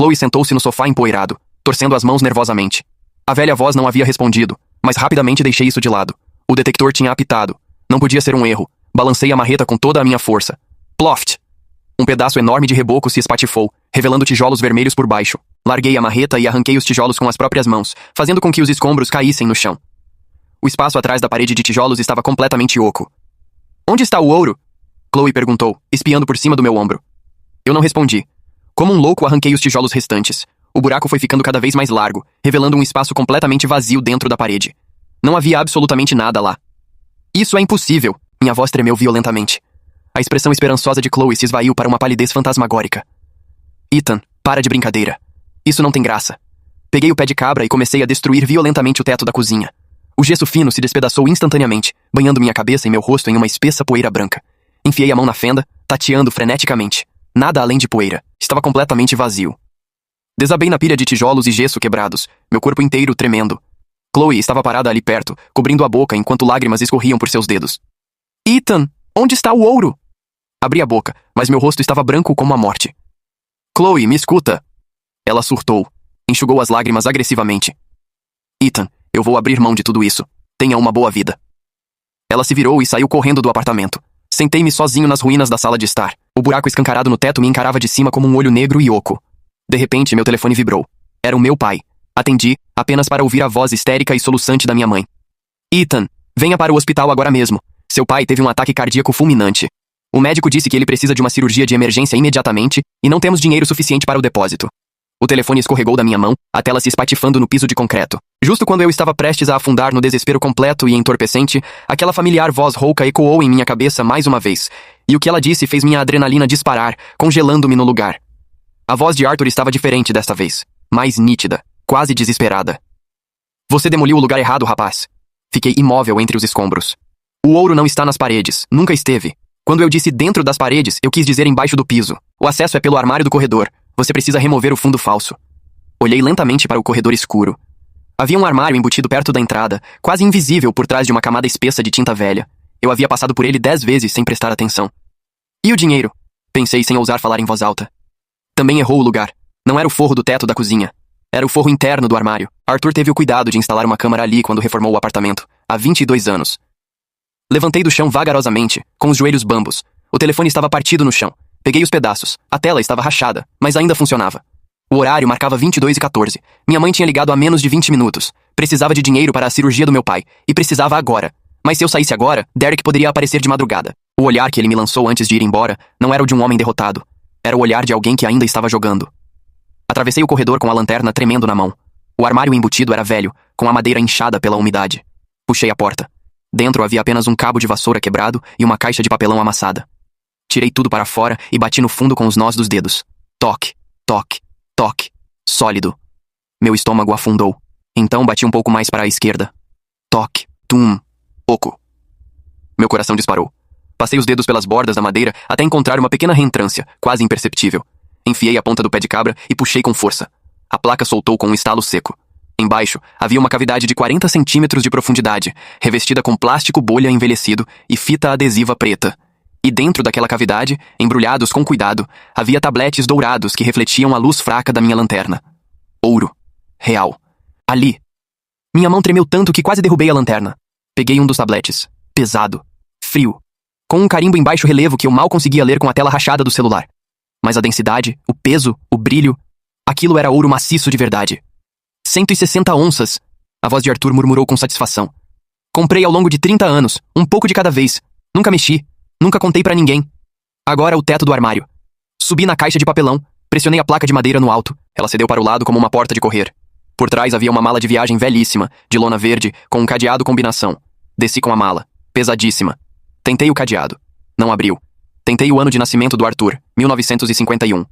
Chloe sentou-se no sofá empoeirado, torcendo as mãos nervosamente. A velha voz não havia respondido, mas rapidamente deixei isso de lado. O detector tinha apitado. Não podia ser um erro. Balancei a marreta com toda a minha força. Ploft! Um pedaço enorme de reboco se espatifou, revelando tijolos vermelhos por baixo. Larguei a marreta e arranquei os tijolos com as próprias mãos, fazendo com que os escombros caíssem no chão. O espaço atrás da parede de tijolos estava completamente oco. Onde está o ouro? Chloe perguntou, espiando por cima do meu ombro. Eu não respondi. Como um louco, arranquei os tijolos restantes. O buraco foi ficando cada vez mais largo, revelando um espaço completamente vazio dentro da parede. Não havia absolutamente nada lá. Isso é impossível! Minha voz tremeu violentamente. A expressão esperançosa de Chloe se esvaiu para uma palidez fantasmagórica. Ethan, para de brincadeira. Isso não tem graça. Peguei o pé de cabra e comecei a destruir violentamente o teto da cozinha. O gesso fino se despedaçou instantaneamente, banhando minha cabeça e meu rosto em uma espessa poeira branca. Enfiei a mão na fenda, tateando freneticamente. Nada além de poeira. Estava completamente vazio. Desabei na pilha de tijolos e gesso quebrados, meu corpo inteiro tremendo. Chloe estava parada ali perto, cobrindo a boca enquanto lágrimas escorriam por seus dedos. Ethan, onde está o ouro? Abri a boca, mas meu rosto estava branco como a morte. Chloe, me escuta. Ela surtou. Enxugou as lágrimas agressivamente. Ethan, eu vou abrir mão de tudo isso. Tenha uma boa vida. Ela se virou e saiu correndo do apartamento. Sentei-me sozinho nas ruínas da sala de estar. O buraco escancarado no teto me encarava de cima como um olho negro e oco. De repente, meu telefone vibrou. Era o meu pai. Atendi, apenas para ouvir a voz histérica e soluçante da minha mãe. Ethan, venha para o hospital agora mesmo. Seu pai teve um ataque cardíaco fulminante. O médico disse que ele precisa de uma cirurgia de emergência imediatamente e não temos dinheiro suficiente para o depósito. O telefone escorregou da minha mão, a tela se espatifando no piso de concreto. Justo quando eu estava prestes a afundar no desespero completo e entorpecente, aquela familiar voz rouca ecoou em minha cabeça mais uma vez, e o que ela disse fez minha adrenalina disparar, congelando-me no lugar. A voz de Arthur estava diferente desta vez, mais nítida, quase desesperada. Você demoliu o lugar errado, rapaz. Fiquei imóvel entre os escombros. O ouro não está nas paredes, nunca esteve. Quando eu disse dentro das paredes, eu quis dizer embaixo do piso. O acesso é pelo armário do corredor. Você precisa remover o fundo falso. Olhei lentamente para o corredor escuro. Havia um armário embutido perto da entrada, quase invisível por trás de uma camada espessa de tinta velha. Eu havia passado por ele 10 vezes sem prestar atenção. E o dinheiro? Pensei sem ousar falar em voz alta. Também errou o lugar. Não era o forro do teto da cozinha. Era o forro interno do armário. Arthur teve o cuidado de instalar uma câmara ali quando reformou o apartamento, há 22 anos. Levantei do chão vagarosamente, com os joelhos bambos. O telefone estava partido no chão. Peguei os pedaços. A tela estava rachada, mas ainda funcionava. O horário marcava 22h14. Minha mãe tinha ligado há menos de 20 minutos. Precisava de dinheiro para a cirurgia do meu pai, e precisava agora. Mas se eu saísse agora, Derek poderia aparecer de madrugada. O olhar que ele me lançou antes de ir embora não era o de um homem derrotado. Era o olhar de alguém que ainda estava jogando. Atravessei o corredor com a lanterna tremendo na mão. O armário embutido era velho, com a madeira inchada pela umidade. Puxei a porta. Dentro havia apenas um cabo de vassoura quebrado e uma caixa de papelão amassada. Tirei tudo para fora e bati no fundo com os nós dos dedos. Toque, toque, toque. Sólido. Meu estômago afundou. Então bati um pouco mais para a esquerda. Toque, tum, oco. Meu coração disparou. Passei os dedos pelas bordas da madeira até encontrar uma pequena reentrância, quase imperceptível. Enfiei a ponta do pé de cabra e puxei com força. A placa soltou com um estalo seco. Embaixo, havia uma cavidade de 40 centímetros de profundidade, revestida com plástico bolha envelhecido e fita adesiva preta. E dentro daquela cavidade, embrulhados com cuidado, havia tabletes dourados que refletiam a luz fraca da minha lanterna. Ouro. Real. Ali. Minha mão tremeu tanto que quase derrubei a lanterna. Peguei um dos tabletes. Pesado. Frio. Com um carimbo em baixo relevo que eu mal conseguia ler com a tela rachada do celular. Mas a densidade, o peso, o brilho... Aquilo era ouro maciço de verdade. 160 onças. A voz de Arthur murmurou com satisfação. Comprei ao longo de 30 anos, um pouco de cada vez. Nunca mexi. Nunca contei pra ninguém. Agora o teto do armário. Subi na caixa de papelão, pressionei a placa de madeira no alto. Ela cedeu para o lado como uma porta de correr. Por trás havia uma mala de viagem velhíssima, de lona verde, com um cadeado combinação. Desci com a mala. Pesadíssima. Tentei o cadeado. Não abriu. Tentei o ano de nascimento do Arthur, 1951.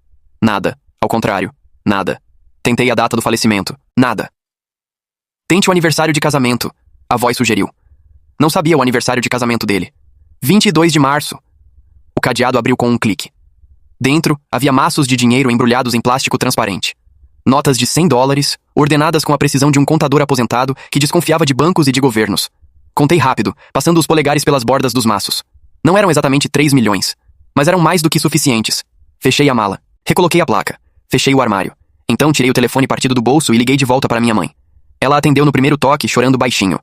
Nada. Ao contrário. Nada. Tentei a data do falecimento. Nada. Tente o aniversário de casamento, a voz sugeriu. Não sabia o aniversário de casamento dele. 22 de março. O cadeado abriu com um clique. Dentro, havia maços de dinheiro embrulhados em plástico transparente. Notas de $100, ordenadas com a precisão de um contador aposentado que desconfiava de bancos e de governos. Contei rápido, passando os polegares pelas bordas dos maços. Não eram exatamente 3 milhões, mas eram mais do que suficientes. Fechei a mala. Recoloquei a placa. Fechei o armário. Então tirei o telefone partido do bolso e liguei de volta para minha mãe. Ela atendeu no primeiro toque, chorando baixinho.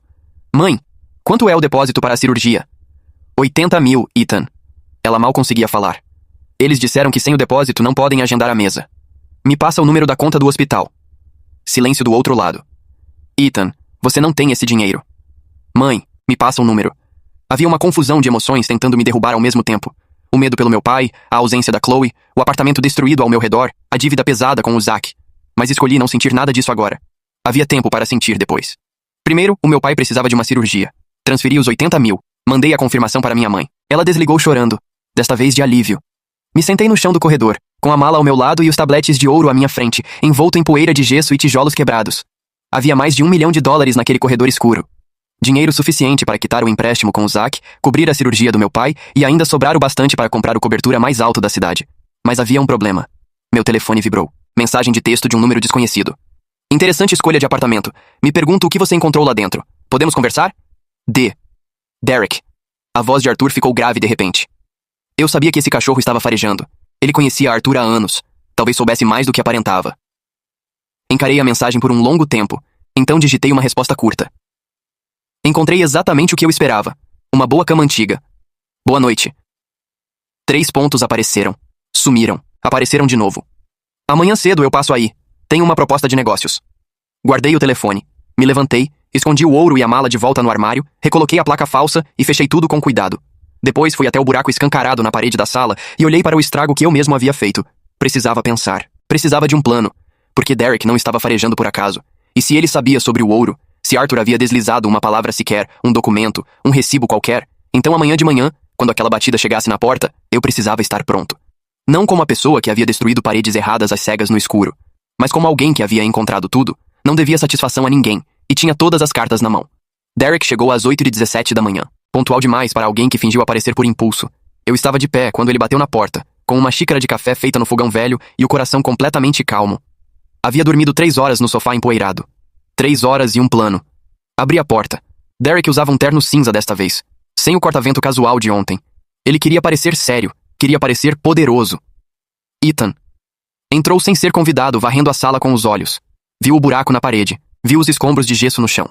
Mãe, quanto é o depósito para a cirurgia? 80 mil, Ethan. Ela mal conseguia falar. Eles disseram que sem o depósito não podem agendar a mesa. Me passa o número da conta do hospital. Silêncio do outro lado. Ethan, você não tem esse dinheiro. Mãe, me passa o número. Havia uma confusão de emoções tentando me derrubar ao mesmo tempo. O medo pelo meu pai, a ausência da Chloe, o apartamento destruído ao meu redor, a dívida pesada com o Zach. Mas escolhi não sentir nada disso agora. Havia tempo para sentir depois. Primeiro, o meu pai precisava de uma cirurgia. Transferi os 80 mil. Mandei a confirmação para minha mãe. Ela desligou chorando. Desta vez de alívio. Me sentei no chão do corredor, com a mala ao meu lado e os tabletes de ouro à minha frente, envolto em poeira de gesso e tijolos quebrados. Havia mais de $1 milhão naquele corredor escuro. Dinheiro suficiente para quitar o empréstimo com o Zach, cobrir a cirurgia do meu pai e ainda sobrar o bastante para comprar o cobertura mais alto da cidade. Mas havia um problema. Meu telefone vibrou. Mensagem de texto de um número desconhecido. Interessante escolha de apartamento. Me pergunto o que você encontrou lá dentro. Podemos conversar? Derek. A voz de Arthur ficou grave de repente. Eu sabia que esse cachorro estava farejando. Ele conhecia Arthur há anos. Talvez soubesse mais do que aparentava. Encarei a mensagem por um longo tempo. Então digitei uma resposta curta. Encontrei exatamente o que eu esperava. Uma boa cama antiga. Boa noite. 3 pontos apareceram. Sumiram. Apareceram de novo. Amanhã cedo eu passo aí. Tenho uma proposta de negócios. Guardei o telefone. Me levantei, escondi o ouro e a mala de volta no armário, recoloquei a placa falsa e fechei tudo com cuidado. Depois fui até o buraco escancarado na parede da sala e olhei para o estrago que eu mesmo havia feito. Precisava pensar. Precisava de um plano. Porque Derek não estava farejando por acaso. E se ele sabia sobre o ouro, se Arthur havia deslizado uma palavra sequer, um documento, um recibo qualquer, então amanhã de manhã, quando aquela batida chegasse na porta, eu precisava estar pronto. Não como a pessoa que havia destruído paredes erradas às cegas no escuro, mas como alguém que havia encontrado tudo, não devia satisfação a ninguém, e tinha todas as cartas na mão. Derek chegou às 8h17 da manhã, pontual demais para alguém que fingiu aparecer por impulso. Eu estava de pé quando ele bateu na porta, com uma xícara de café feita no fogão velho e o coração completamente calmo. Havia dormido 3 horas no sofá empoeirado. 3 horas e um plano. Abri a porta. Derek usava um terno cinza desta vez, sem o corta-vento casual de ontem. Ele queria parecer sério, queria parecer poderoso. Ethan. Entrou sem ser convidado, varrendo a sala com os olhos. Viu o buraco na parede, viu os escombros de gesso no chão.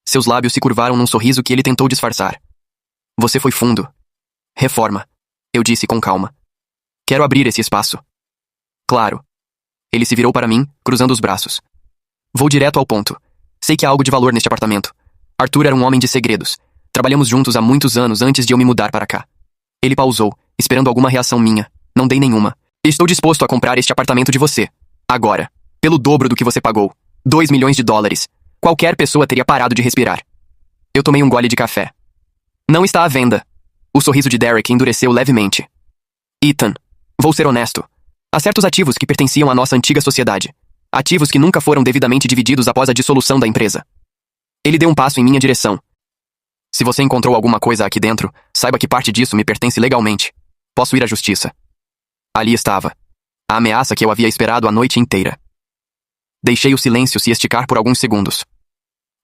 Seus lábios se curvaram num sorriso que ele tentou disfarçar. Você foi fundo. Reforma. Eu disse com calma. Quero abrir esse espaço. Claro. Ele se virou para mim, cruzando os braços. Vou direto ao ponto. Sei que há algo de valor neste apartamento. Arthur era um homem de segredos. Trabalhamos juntos há muitos anos antes de eu me mudar para cá. Ele pausou, esperando alguma reação minha. Não dei nenhuma. Estou disposto a comprar este apartamento de você. Agora. Pelo dobro do que você pagou. $2 milhões. Qualquer pessoa teria parado de respirar. Eu tomei um gole de café. Não está à venda. O sorriso de Derek endureceu levemente. Ethan, vou ser honesto. Há certos ativos que pertenciam à nossa antiga sociedade. Ativos que nunca foram devidamente divididos após a dissolução da empresa. Ele deu um passo em minha direção. Se você encontrou alguma coisa aqui dentro, saiba que parte disso me pertence legalmente. Posso ir à justiça. Ali estava. A ameaça que eu havia esperado a noite inteira. Deixei o silêncio se esticar por alguns segundos.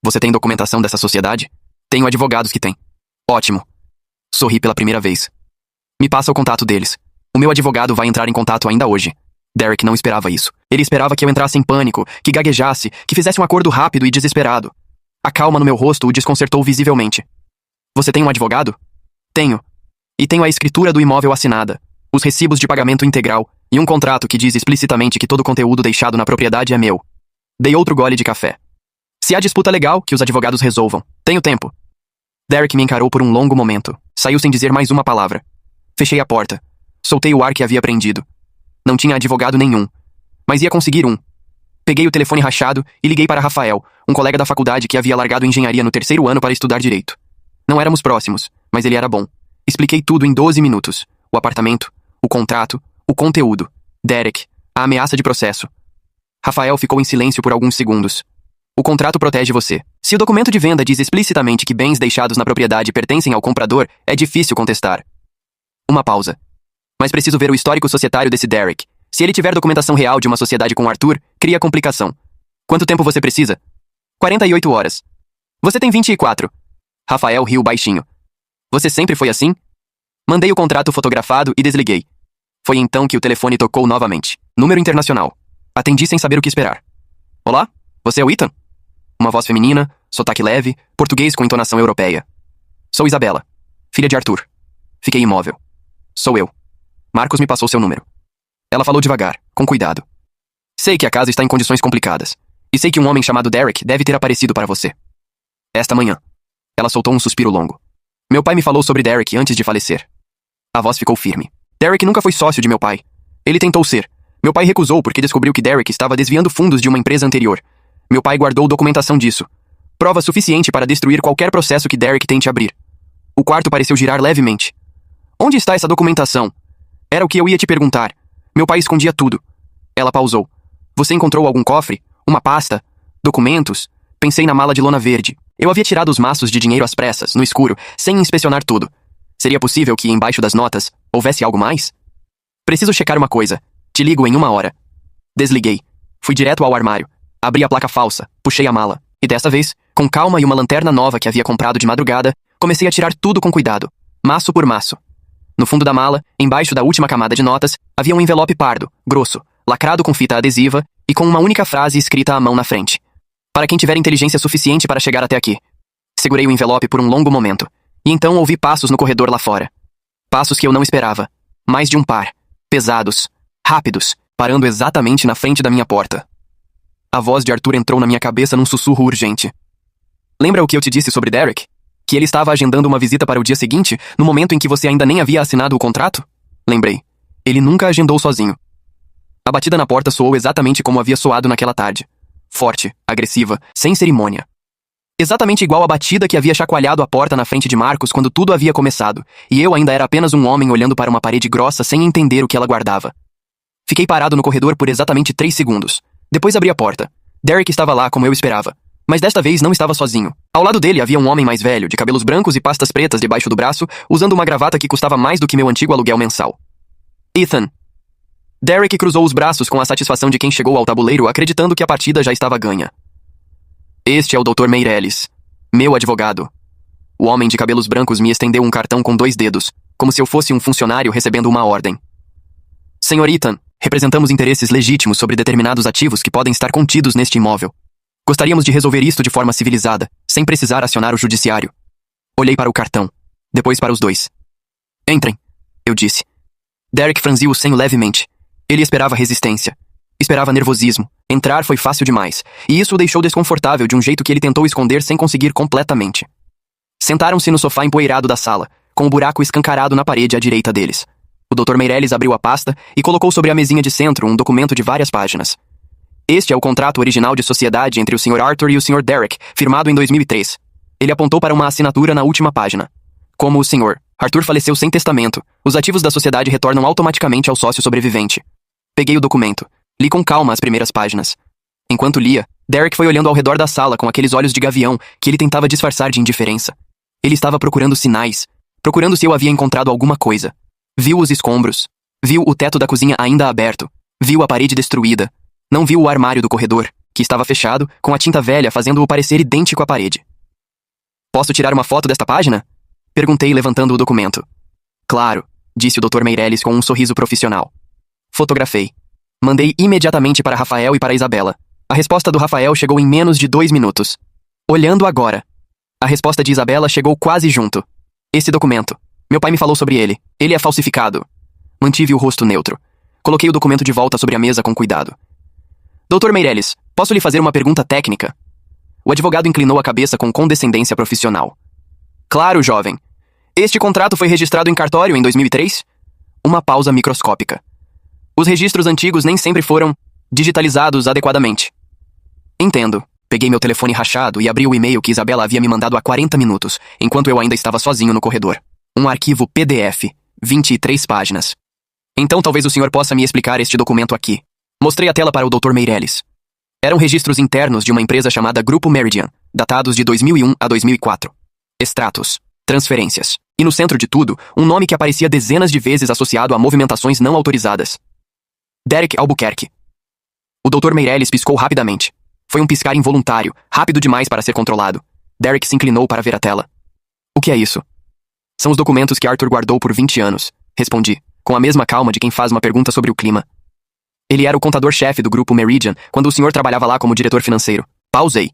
Você tem documentação dessa sociedade? Tenho advogados que têm. Ótimo. Sorri pela primeira vez. Me passa o contato deles. O meu advogado vai entrar em contato ainda hoje. Derek não esperava isso. Ele esperava que eu entrasse em pânico, que gaguejasse, que fizesse um acordo rápido e desesperado. A calma no meu rosto o desconcertou visivelmente. Você tem um advogado? Tenho. E tenho a escritura do imóvel assinada, os recibos de pagamento integral e um contrato que diz explicitamente que todo o conteúdo deixado na propriedade é meu. Dei outro gole de café. Se há disputa legal, que os advogados resolvam. Tenho tempo. Derek me encarou por um longo momento. Saiu sem dizer mais uma palavra. Fechei a porta. Soltei o ar que havia prendido. Não tinha advogado nenhum. Mas ia conseguir um. Peguei o telefone rachado e liguei para Rafael, um colega da faculdade que havia largado engenharia no 3º ano para estudar direito. Não éramos próximos, mas ele era bom. Expliquei tudo em 12 minutos. O apartamento, o contrato, o conteúdo, Derek, a ameaça de processo. Rafael ficou em silêncio por alguns segundos. O contrato protege você. Se o documento de venda diz explicitamente que bens deixados na propriedade pertencem ao comprador, é difícil contestar. Uma pausa. Mas preciso ver o histórico societário desse Derek. Se ele tiver documentação real de uma sociedade com Arthur, cria complicação. Quanto tempo você precisa? 48 horas. Você tem 24. Rafael riu baixinho. Você sempre foi assim? Mandei o contrato fotografado e desliguei. Foi então que o telefone tocou novamente. Número internacional. Atendi sem saber o que esperar. Olá? Você é o Ethan? Uma voz feminina, sotaque leve, português com entonação europeia. Sou Isabela, filha de Arthur. Fiquei imóvel. Sou eu. Marcos me passou seu número. Ela falou devagar, com cuidado. Sei que a casa está em condições complicadas. E sei que um homem chamado Derek deve ter aparecido para você. Esta manhã. Ela soltou um suspiro longo. Meu pai me falou sobre Derek antes de falecer. A voz ficou firme. Derek nunca foi sócio de meu pai. Ele tentou ser. Meu pai recusou porque descobriu que Derek estava desviando fundos de uma empresa anterior. Meu pai guardou documentação disso. Prova suficiente para destruir qualquer processo que Derek tente abrir. O quarto pareceu girar levemente. Onde está essa documentação? Era o que eu ia te perguntar. Meu pai escondia tudo. Ela pausou. Você encontrou algum cofre? Uma pasta? Documentos? Pensei na mala de lona verde. Eu havia tirado os maços de dinheiro às pressas, no escuro, sem inspecionar tudo. Seria possível que, embaixo das notas, houvesse algo mais? Preciso checar uma coisa. Te ligo em 1 hora. Desliguei. Fui direto ao armário. Abri a placa falsa. Puxei a mala. E dessa vez, com calma e uma lanterna nova que havia comprado de madrugada, comecei a tirar tudo com cuidado, maço por maço. No fundo da mala, embaixo da última camada de notas, havia um envelope pardo, grosso, lacrado com fita adesiva e com uma única frase escrita à mão na frente. Para quem tiver inteligência suficiente para chegar até aqui. Segurei o envelope por um longo momento, e então ouvi passos no corredor lá fora. Passos que eu não esperava. Mais de um par. Pesados. Rápidos. Parando exatamente na frente da minha porta. A voz de Arthur entrou na minha cabeça num sussurro urgente. Lembra o que eu te disse sobre Derek? Que ele estava agendando uma visita para o dia seguinte, no momento em que você ainda nem havia assinado o contrato? Lembrei. Ele nunca agendou sozinho. A batida na porta soou exatamente como havia soado naquela tarde. Forte, agressiva, sem cerimônia. Exatamente igual à batida que havia chacoalhado a porta na frente de Marcos quando tudo havia começado, e eu ainda era apenas um homem olhando para uma parede grossa sem entender o que ela guardava. Fiquei parado no corredor por exatamente 3 segundos. Depois abri a porta. Derek estava lá como eu esperava. Mas desta vez não estava sozinho. Ao lado dele havia um homem mais velho, de cabelos brancos e pastas pretas debaixo do braço, usando uma gravata que custava mais do que meu antigo aluguel mensal. Ethan. Derek cruzou os braços com a satisfação de quem chegou ao tabuleiro acreditando que a partida já estava ganha. Este é o Dr. Meireles, meu advogado. O homem de cabelos brancos me estendeu um cartão com 2 dedos, como se eu fosse um funcionário recebendo uma ordem. Senhor Ethan, representamos interesses legítimos sobre determinados ativos que podem estar contidos neste imóvel. Gostaríamos de resolver isto de forma civilizada, sem precisar acionar o judiciário. Olhei para o cartão, depois para os 2. Entrem, eu disse. Derek franziu o senho levemente. Ele esperava resistência. Esperava nervosismo. Entrar foi fácil demais, e isso o deixou desconfortável de um jeito que ele tentou esconder sem conseguir completamente. Sentaram-se no sofá empoeirado da sala, com o buraco escancarado na parede à direita deles. O Dr. Meireles abriu a pasta e colocou sobre a mesinha de centro um documento de várias páginas. Este é o contrato original de sociedade entre o Sr. Arthur e o Sr. Derek, firmado em 2003. Ele apontou para uma assinatura na última página. Como o Sr. Arthur faleceu sem testamento, os ativos da sociedade retornam automaticamente ao sócio sobrevivente. Peguei o documento. Li com calma as primeiras páginas. Enquanto lia, Derek foi olhando ao redor da sala com aqueles olhos de gavião que ele tentava disfarçar de indiferença. Ele estava procurando sinais, procurando se eu havia encontrado alguma coisa. Viu os escombros. Viu o teto da cozinha ainda aberto. Viu a parede destruída. Não viu o armário do corredor, que estava fechado, com a tinta velha fazendo-o parecer idêntico à parede. Posso tirar uma foto desta página? Perguntei levantando o documento. Claro, disse o Dr. Meireles com um sorriso profissional. Fotografei. Mandei imediatamente para Rafael e para Isabela. A resposta do Rafael chegou em menos de 2 minutos. Olhando agora. A resposta de Isabela chegou quase junto. Esse documento. Meu pai me falou sobre ele. Ele é falsificado. Mantive o rosto neutro. Coloquei o documento de volta sobre a mesa com cuidado. Dr. Meireles, posso lhe fazer uma pergunta técnica? O advogado inclinou a cabeça com condescendência profissional. Claro, jovem. Este contrato foi registrado em cartório em 2003? Uma pausa microscópica. Os registros antigos nem sempre foram digitalizados adequadamente. Entendo. Peguei meu telefone rachado e abri o e-mail que Isabela havia me mandado há 40 minutos, enquanto eu ainda estava sozinho no corredor. Um arquivo PDF, 23 páginas. Então talvez o senhor possa me explicar este documento aqui. Mostrei a tela para o Dr. Meireles. Eram registros internos de uma empresa chamada Grupo Meridian, datados de 2001 a 2004. Extratos, transferências. E no centro de tudo, um nome que aparecia dezenas de vezes associado a movimentações não autorizadas. Derek Albuquerque. O Dr. Meireles piscou rapidamente. Foi um piscar involuntário, rápido demais para ser controlado. Derek se inclinou para ver a tela. O que é isso? São os documentos que Arthur guardou por 20 anos, respondi, com a mesma calma de quem faz uma pergunta sobre o clima. Ele era o contador-chefe do grupo Meridian quando o senhor trabalhava lá como diretor financeiro. Pausei.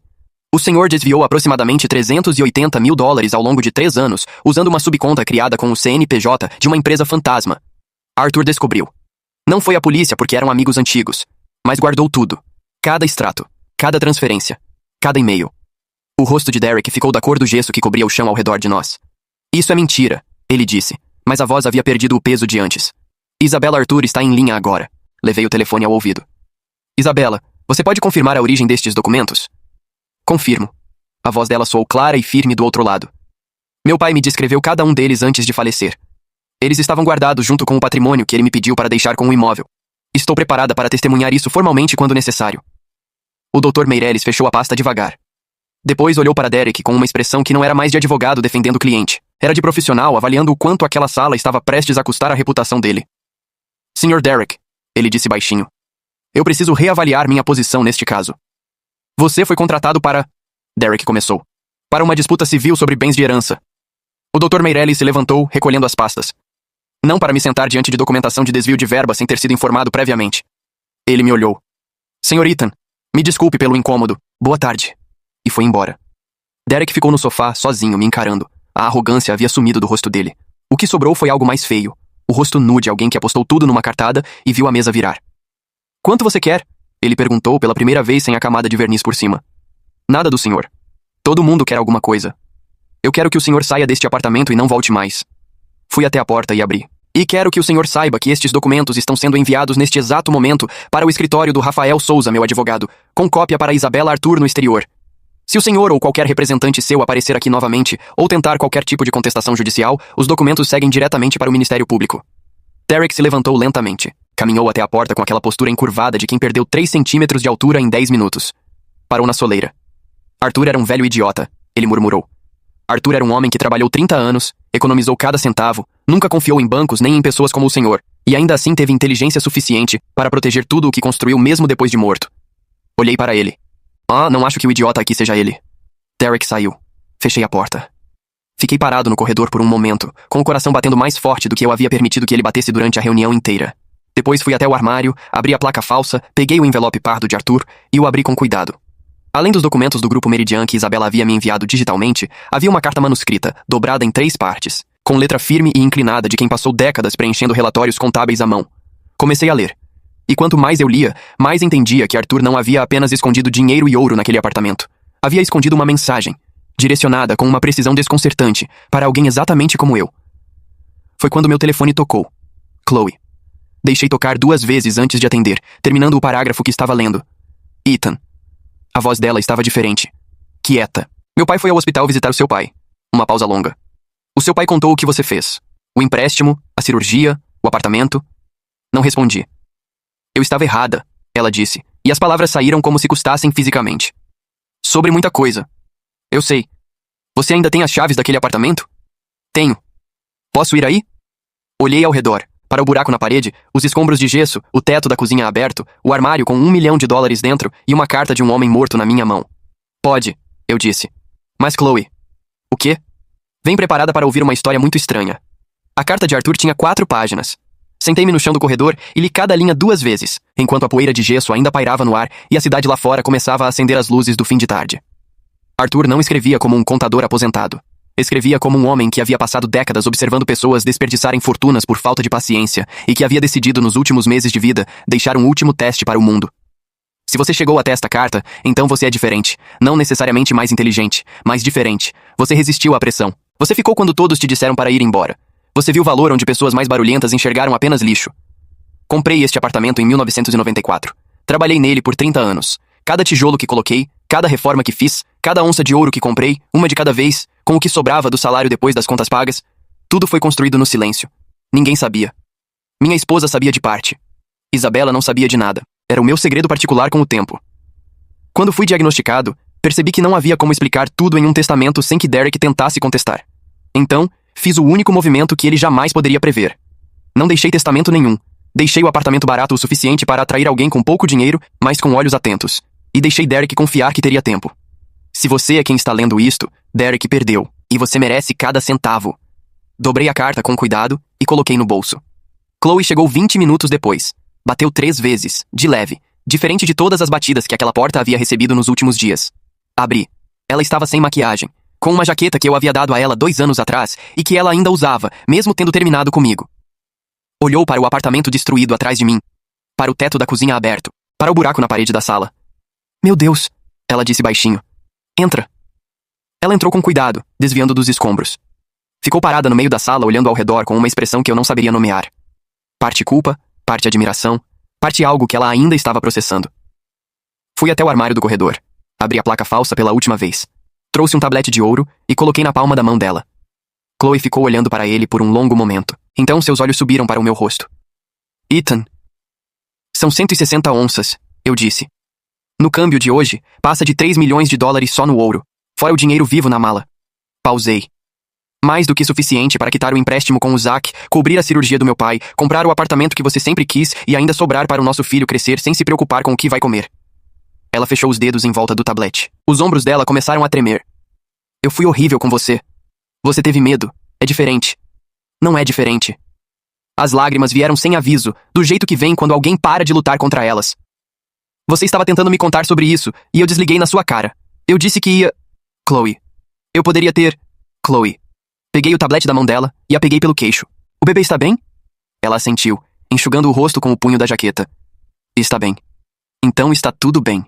O senhor desviou aproximadamente $380 mil ao longo de 3 anos, usando uma subconta criada com o CNPJ de uma empresa fantasma. Arthur descobriu. Não foi a polícia porque eram amigos antigos, mas guardou tudo. Cada extrato, cada transferência, cada e-mail. O rosto de Derek ficou da cor do gesso que cobria o chão ao redor de nós. Isso é mentira, ele disse, mas a voz havia perdido o peso de antes. Isabela Arthur está em linha agora. Levei o telefone ao ouvido. Isabela, você pode confirmar a origem destes documentos? Confirmo. A voz dela soou clara e firme do outro lado. Meu pai me descreveu cada um deles antes de falecer. Eles estavam guardados junto com o patrimônio que ele me pediu para deixar com o imóvel. Estou preparada para testemunhar isso formalmente quando necessário. O Dr. Meirelles fechou a pasta devagar. Depois olhou para Derek com uma expressão que não era mais de advogado defendendo o cliente. Era de profissional avaliando o quanto aquela sala estava prestes a custar a reputação dele. Sr. Derek, ele disse baixinho. Eu preciso reavaliar minha posição neste caso. Você foi contratado para... Derek começou. Para uma disputa civil sobre bens de herança. O Dr. Meirelles se levantou, recolhendo as pastas. Não para me sentar diante de documentação de desvio de verba sem ter sido informado previamente. Ele me olhou. Sr. Ethan, me desculpe pelo incômodo. Boa tarde. E foi embora. Derek ficou no sofá, sozinho, me encarando. A arrogância havia sumido do rosto dele. O que sobrou foi algo mais feio. O rosto nu de alguém que apostou tudo numa cartada e viu a mesa virar. Quanto você quer? Ele perguntou pela primeira vez sem a camada de verniz por cima. Nada do senhor. Todo mundo quer alguma coisa. Eu quero que o senhor saia deste apartamento e não volte mais. Fui até a porta e abri. E quero que o senhor saiba que estes documentos estão sendo enviados neste exato momento para o escritório do Rafael Souza, meu advogado, com cópia para Isabela Arthur no exterior. Se o senhor ou qualquer representante seu aparecer aqui novamente ou tentar qualquer tipo de contestação judicial, os documentos seguem diretamente para o Ministério Público. Derek se levantou lentamente. Caminhou até a porta com aquela postura encurvada de quem perdeu 3 centímetros de altura em 10 minutos. Parou na soleira. Arthur era um velho idiota, ele murmurou. Arthur era um homem que trabalhou 30 anos, economizou cada centavo, nunca confiou em bancos nem em pessoas como o senhor, e ainda assim teve inteligência suficiente para proteger tudo o que construiu mesmo depois de morto. Olhei para ele. Não acho que o idiota aqui seja ele. Derek saiu. Fechei a porta. Fiquei parado no corredor por um momento, com o coração batendo mais forte do que eu havia permitido que ele batesse durante a reunião inteira. Depois fui até o armário, abri a placa falsa, peguei o envelope pardo de Arthur e o abri com cuidado. Além dos documentos do grupo Meridian que Isabela havia me enviado digitalmente, havia uma carta manuscrita, dobrada em 3 partes, com letra firme e inclinada de quem passou décadas preenchendo relatórios contábeis à mão. Comecei a ler. E quanto mais eu lia, mais entendia que Arthur não havia apenas escondido dinheiro e ouro naquele apartamento. Havia escondido uma mensagem, direcionada com uma precisão desconcertante, para alguém exatamente como eu. Foi quando meu telefone tocou. Chloe. Deixei tocar 2 vezes antes de atender, terminando o parágrafo que estava lendo. Ethan. A voz dela estava diferente. Quieta. Meu pai foi ao hospital visitar o seu pai. Uma pausa longa. O seu pai contou o que você fez. O empréstimo, a cirurgia, o apartamento. Não respondi. Eu estava errada, ela disse, e as palavras saíram como se custassem fisicamente. Sobre muita coisa. Eu sei. Você ainda tem as chaves daquele apartamento? Tenho. Posso ir aí? Olhei ao redor. Para o buraco na parede, os escombros de gesso, o teto da cozinha aberto, o armário com $1 milhão dentro e uma carta de um homem morto na minha mão. Pode, eu disse. Mas Chloe. O quê? Vem preparada para ouvir uma história muito estranha. A carta de Arthur tinha 4 páginas. Sentei-me no chão do corredor e li cada linha 2 vezes, enquanto a poeira de gesso ainda pairava no ar e a cidade lá fora começava a acender as luzes do fim de tarde. Arthur não escrevia como um contador aposentado. Escrevia como um homem que havia passado décadas observando pessoas desperdiçarem fortunas por falta de paciência e que havia decidido nos últimos meses de vida deixar um último teste para o mundo. Se você chegou até esta carta, então você é diferente. Não necessariamente mais inteligente, mas diferente. Você resistiu à pressão. Você ficou quando todos te disseram para ir embora. Você viu valor onde pessoas mais barulhentas enxergaram apenas lixo. Comprei este apartamento em 1994. Trabalhei nele por 30 anos. Cada tijolo que coloquei, cada reforma que fiz, cada onça de ouro que comprei, uma de cada vez, com o que sobrava do salário depois das contas pagas, tudo foi construído no silêncio. Ninguém sabia. Minha esposa sabia de parte. Isabela não sabia de nada. Era o meu segredo particular com o tempo. Quando fui diagnosticado, percebi que não havia como explicar tudo em um testamento sem que Derek tentasse contestar. Então, fiz o único movimento que ele jamais poderia prever. Não deixei testamento nenhum. Deixei o apartamento barato o suficiente para atrair alguém com pouco dinheiro, mas com olhos atentos. E deixei Derek confiar que teria tempo. Se você é quem está lendo isto, Derek perdeu, e você merece cada centavo. Dobrei a carta com cuidado e coloquei no bolso. Chloe chegou 20 minutos depois. Bateu 3 vezes, de leve, diferente de todas as batidas que aquela porta havia recebido nos últimos dias. Abri. Ela estava sem maquiagem, com uma jaqueta que eu havia dado a ela 2 anos atrás e que ela ainda usava, mesmo tendo terminado comigo. Olhou para o apartamento destruído atrás de mim, para o teto da cozinha aberto, para o buraco na parede da sala. Meu Deus, ela disse baixinho. Entra. Ela entrou com cuidado, desviando dos escombros. Ficou parada no meio da sala olhando ao redor com uma expressão que eu não saberia nomear. Parte culpa, parte admiração, parte algo que ela ainda estava processando. Fui até o armário do corredor. Abri a placa falsa pela última vez. Trouxe um tablete de ouro e coloquei na palma da mão dela. Chloe ficou olhando para ele por um longo momento. Então seus olhos subiram para o meu rosto. Ethan. São 160 onças, eu disse. No câmbio de hoje, passa de 3 milhões de dólares só no ouro, fora o dinheiro vivo na mala. Pausei. Mais do que suficiente para quitar o empréstimo com o Zack, cobrir a cirurgia do meu pai, comprar o apartamento que você sempre quis e ainda sobrar para o nosso filho crescer sem se preocupar com o que vai comer. Ela fechou os dedos em volta do tablete. Os ombros dela começaram a tremer. Eu fui horrível com você. Você teve medo. É diferente. Não é diferente. As lágrimas vieram sem aviso, do jeito que vem quando alguém para de lutar contra elas. Você estava tentando me contar sobre isso, e eu desliguei na sua cara. Eu disse que ia... Chloe. Eu poderia ter... Chloe. Peguei o tablete da mão dela e a peguei pelo queixo. O bebê está bem? Ela assentiu, enxugando o rosto com o punho da jaqueta. Está bem. Então está tudo bem.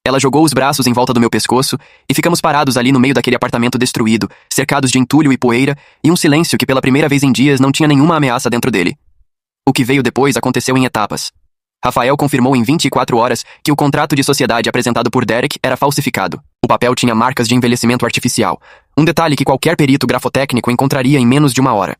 Ela jogou os braços em volta do meu pescoço e ficamos parados ali no meio daquele apartamento destruído, cercados de entulho e poeira e um silêncio que pela primeira vez em dias não tinha nenhuma ameaça dentro dele. O que veio depois aconteceu em etapas. Rafael confirmou em 24 horas que o contrato de sociedade apresentado por Derek era falsificado. O papel tinha marcas de envelhecimento artificial, um detalhe que qualquer perito grafotécnico encontraria em menos de 1 hora.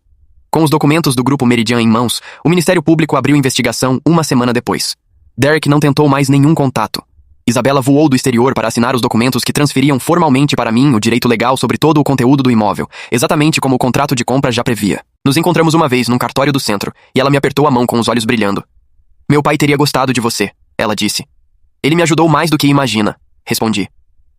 Com os documentos do Grupo Meridian em mãos, o Ministério Público abriu investigação 1 semana depois. Derek não tentou mais nenhum contato. Isabela voou do exterior para assinar os documentos que transferiam formalmente para mim o direito legal sobre todo o conteúdo do imóvel, exatamente como o contrato de compra já previa. Nos encontramos uma vez num cartório do centro, e ela me apertou a mão com os olhos brilhando. Meu pai teria gostado de você, ela disse. Ele me ajudou mais do que imagina, respondi.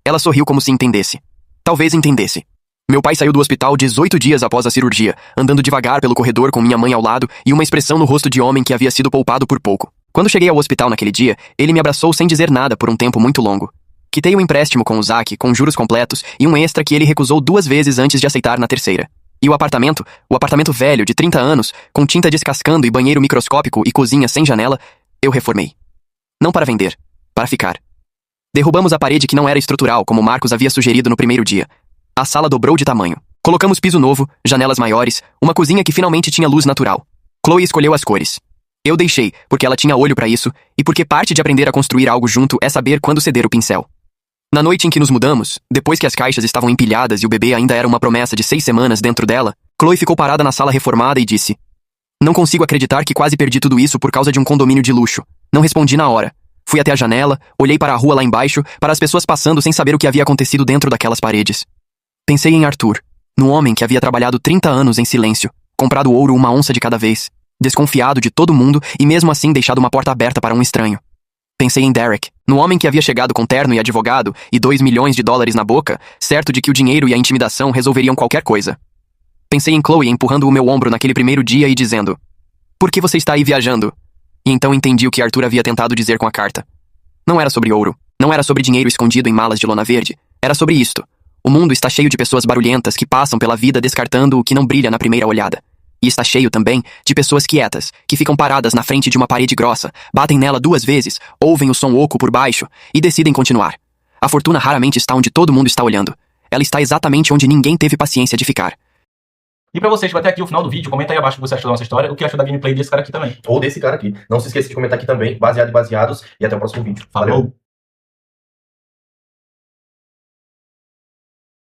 Ela sorriu como se entendesse. Talvez entendesse. Meu pai saiu do hospital 18 dias após a cirurgia, andando devagar pelo corredor com minha mãe ao lado e uma expressão no rosto de homem que havia sido poupado por pouco. Quando cheguei ao hospital naquele dia, ele me abraçou sem dizer nada por um tempo muito longo. Quitei o empréstimo com o Zack, com juros completos e um extra que ele recusou 2 vezes antes de aceitar na terceira. E o apartamento velho de 30 anos, com tinta descascando e banheiro microscópico e cozinha sem janela, eu reformei. Não para vender, para ficar. Derrubamos a parede que não era estrutural, como Marcos havia sugerido no primeiro dia. A sala dobrou de tamanho. Colocamos piso novo, janelas maiores, uma cozinha que finalmente tinha luz natural. Chloe escolheu as cores. Eu deixei, porque ela tinha olho para isso, e porque parte de aprender a construir algo junto é saber quando ceder o pincel. Na noite em que nos mudamos, depois que as caixas estavam empilhadas e o bebê ainda era uma promessa de 6 semanas dentro dela, Chloe ficou parada na sala reformada e disse: Não consigo acreditar que quase perdi tudo isso por causa de um condomínio de luxo. Não respondi na hora. Fui até a janela, olhei para a rua lá embaixo, para as pessoas passando sem saber o que havia acontecido dentro daquelas paredes. Pensei em Arthur, no homem que havia trabalhado 30 anos em silêncio, comprado ouro 1 onça de cada vez, desconfiado de todo mundo e mesmo assim deixado uma porta aberta para um estranho. Pensei em Derek, no homem que havia chegado com terno e advogado e 2 milhões de dólares na boca, certo de que o dinheiro e a intimidação resolveriam qualquer coisa. Pensei em Chloe empurrando o meu ombro naquele primeiro dia e dizendo: Por que você está aí viajando? E então entendi o que Arthur havia tentado dizer com a carta. Não era sobre ouro, não era sobre dinheiro escondido em malas de lona verde, era sobre isto. O mundo está cheio de pessoas barulhentas que passam pela vida descartando o que não brilha na primeira olhada. E está cheio também de pessoas quietas, que ficam paradas na frente de uma parede grossa, batem nela 2 vezes, ouvem o som oco por baixo e decidem continuar. A fortuna raramente está onde todo mundo está olhando. Ela está exatamente onde ninguém teve paciência de ficar. E pra você, chegou até aqui o final do vídeo, comenta aí abaixo o que você achou da nossa história, o que achou da gameplay desse cara aqui também. Ou desse cara aqui. Não se esqueça de comentar aqui também, baseado e baseados. E até o próximo vídeo. Falou!